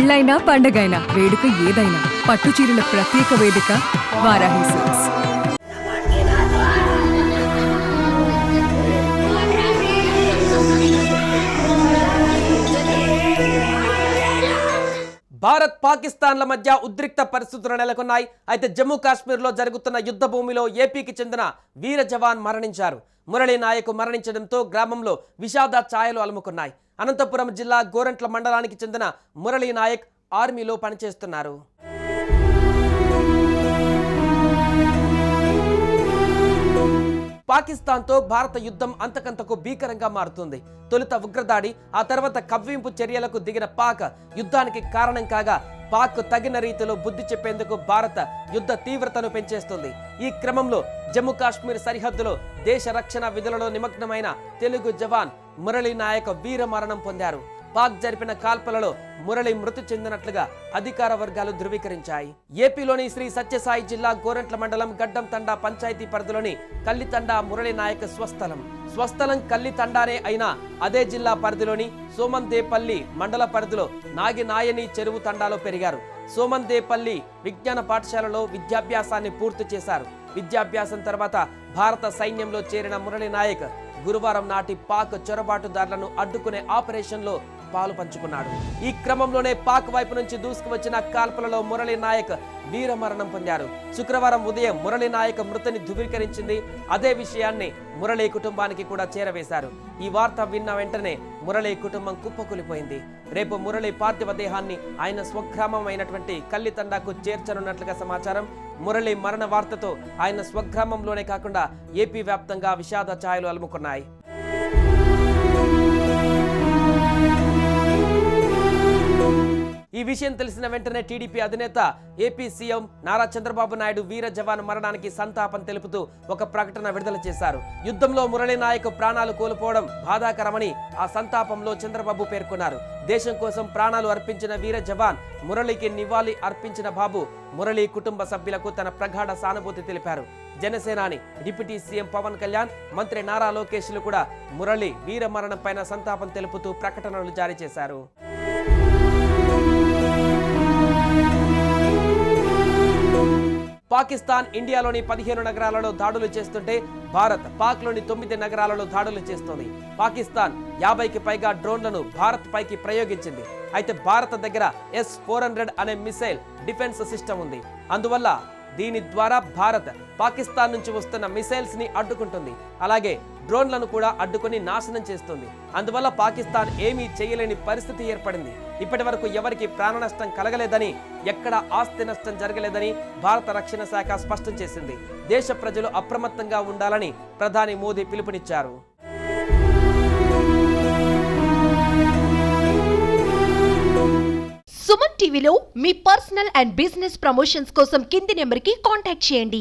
పెళ్ళైనా పండగైనా వేడుక ఏదైనా పట్టు చీరల ప్రత్యేక వేదిక వారాహి సిల్క్స్. భారత్ పాకిస్తాన్ల మధ్య ఉద్రిక్త పరిస్థితులు నెలకొన్నాయి. అయితే జమ్మూ కాశ్మీర్లో జరుగుతున్న యుద్ధ భూమిలో ఏపీకి చెందిన వీర జవాన్ మరణించారు. మురళీ నాయక్ మరణించడంతో గ్రామంలో విషాద ఛాయలు అలుముకున్నాయి. అనంతపురం జిల్లా గోరంట్ల మండలానికి చెందిన మురళీ నాయక్ ఆర్మీలో పనిచేస్తున్నారు. పాకిస్తాన్తో భారత యుద్ధం అంతకంతకు భీకరంగా మారుతుంది. తొలుత ఉగ్రదాడి, ఆ తర్వాత కవ్వింపు చర్యలకు దిగిన పాక్ యుద్ధానికి కారణం కాగా పాక్ తగిన రీతిలో బుద్ధి చెప్పేందుకు భారత యుద్ధ తీవ్రతను పెంచేస్తుంది. ఈ క్రమంలో జమ్మూ కాశ్మీర్ సరిహద్దులో దేశ రక్షణ విధులలో నిమగ్నమైన తెలుగు జవాన్ మురళీ నాయక్ వీర మరణం పొందారు. పాక్ జరిపిన కాల్పులలో మురళి మృతి చెందినట్లుగా అధికార వర్గాలు ధృవీకరించాయి. ఏపీలోని శ్రీ సత్యసాయి జిల్లా గోరంట్ల మండలం గడ్డం తండా పంచాయతీ పరిధిలోని కల్లితండా మురళి నాయక్ స్వస్థలం కల్లితండానే అయినా అదే జిల్లా పరిధిలోని సోమందేపల్లి మండల పరిధిలో నాగినాయని చెరువు తండాలో పెరిగారు. సోమందేపల్లి విజ్ఞాన పాఠశాలలో విద్యాభ్యాసాన్ని పూర్తి చేశారు. విద్యాభ్యాసం తర్వాత భారత సైన్యంలో చేరిన మురళి నాయక్ గురువారం నాటి పాక్ చొరబాటుదారులను అడ్డుకునే ఆపరేషన్లో పాలు పంచుకున్నాడు. ఈ క్రమంలోనే పాక్ వైపు నుంచి దూసుకువచ్చిన కాల్పులలో మురళీ నాయక్ వీర మరణం పొందారు. శుక్రవారం ఉదయం మురళీ నాయక్ మృతిని ధృవీకరించింది. అదే విషయాన్ని మురళీ కుటుంబానికి కూడా చేరవేశారు. ఈ వార్త విన్న వెంటనే మురళీ కుటుంబం కుప్పకూలిపోయింది. రేపు మురళీ పార్థివ దేహాన్ని ఆయన స్వగ్రామం అయినటువంటి కల్లితండాకు చేర్చనున్నట్లుగా సమాచారం. మురళీ మరణ వార్తతో ఆయన స్వగ్రామంలోనే కాకుండా ఏపీ వ్యాప్తంగా విషాద ఛాయలు అలుముకున్నాయి. ఈ విషయం తెలిసిన వెంటనే టీడీపీ అధినేత ఏపీ సీఎం నారా చంద్రబాబు నాయుడు వీర జవాన్ మరణానికి సంతాపం తెలుపుతూ ఒక ప్రకటన విడుదల చేశారు. యుద్ధంలో మురళీ నాయక్ ప్రాణాలు కోల్పోవడం బాధాకరమని ఆ సంతాపంలో చంద్రబాబు పేర్కొన్నారు. దేశం కోసం ప్రాణాలు అర్పించిన వీర జవాన్ మురళీకి నివాళి అర్పించిన బాబు మురళీ కుటుంబ సభ్యులకు తన ప్రగాఢ సానుభూతి తెలిపారు. జనసేనాని డిప్యూటీ సీఎం పవన్ కళ్యాణ్, మంత్రి నారా లోకేష్లు కూడా మురళీ వీర మరణం పైన సంతాపం తెలుపుతూ ప్రకటనలు జారీ చేశారు. పాకిస్తాన్ ఇండియాలోని 15 నగరాలలో దాడులు చేస్తుంటే భారత్ పాక్లోని 9 నగరాలలో దాడులు చేస్తోంది. పాకిస్తాన్ 50కి పైగా డ్రోన్లను భారత్ పైకి ప్రయోగించింది. అయితే భారత్ దగ్గర S-400 అనే మిసైల్ డిఫెన్స్ సిస్టమ్ ఉంది. అందువల్ల దీని ద్వారా భారత్ పాకిస్తాన్ నుంచి వస్తున్న మిసైల్స్ ని అడ్డుకుంటుంది. అలాగే డ్రోన్లను కూడా అడ్డుకొని నాశనం చేస్తుంది. అందువల్ల పాకిస్తాన్ ఏమీ చేయలేని పరిస్థితి ఏర్పడింది. ఇప్పటి వరకు ఎవరికి ప్రాణ నష్టం కలగలేదని, ఎక్కడ ఆస్తి నష్టం జరగలేదని భారత రక్షణ శాఖ స్పష్టం చేసింది. దేశ ప్రజలు అప్రమత్తంగా ఉండాలని ప్రధాని మోదీ పిలుపునిచ్చారు. సుమన్ టీవీలో మీ పర్సనల్ అండ్ బిజినెస్ ప్రమోషన్స్ కోసం కింది నెంబర్కి కాంటాక్ట్ చేయండి.